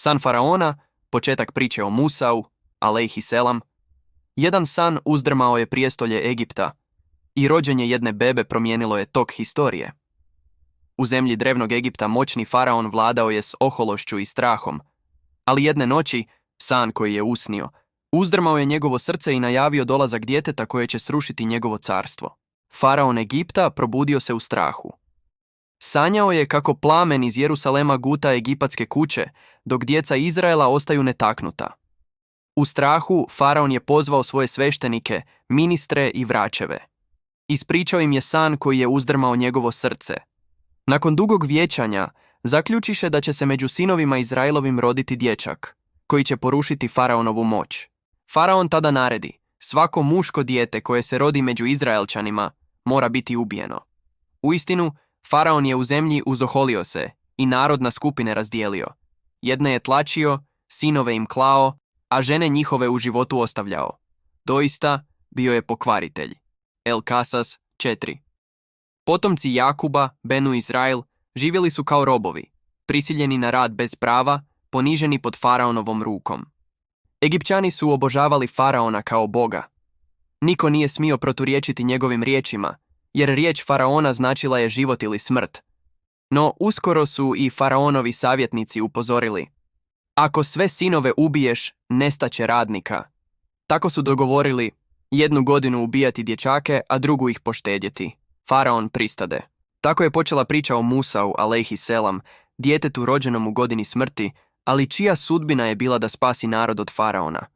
San faraona, početak priče o Musau, alejhi selam. Jedan san uzdrmao je prijestolje Egipta i rođenje jedne bebe promijenilo je tok historije. U zemlji drevnog Egipta moćni faraon vladao je s ohološću i strahom, ali jedne noći, san koji je usnio, uzdrmao je njegovo srce i najavio dolazak djeteta koje će srušiti njegovo carstvo. Faraon Egipta probudio se u strahu. Sanjao je kako plamen iz Jerusalema guta egipatske kuće, dok djeca Izraela ostaju netaknuta. U strahu, faraon je pozvao svoje sveštenike, ministre i vraćeve. Ispričao im je san koji je uzdrmao njegovo srce. Nakon dugog vijećanja, zaključiše da će se među sinovima Izraelovim roditi dječak, koji će porušiti faraonovu moć. Faraon tada naredi, svako muško dijete koje se rodi među Izraelčanima mora biti ubijeno. Uistinu, faraon je u zemlji uzoholio se i narod na skupine razdijelio. Jedne je tlačio, sinove im klao, a žene njihove u životu ostavljao. Doista, bio je pokvaritelj. El Kasas 4. Potomci Jakuba, Benu Izrael, živjeli su kao robovi, prisiljeni na rad bez prava, poniženi pod faraonovom rukom. Egipćani su obožavali faraona kao boga. Niko nije smio proturječiti njegovim riječima, jer riječ faraona značila je život ili smrt. No uskoro su i faraonovi savjetnici upozorili: ako sve sinove ubiješ, nestaće radnika. Tako su dogovorili 1 godinu ubijati dječake, a drugu ih poštedjeti. Faraon pristade. Tako je počela priča o Musau, alejhi selam, djetetu rođenom u godini smrti, ali čija sudbina je bila da spasi narod od faraona.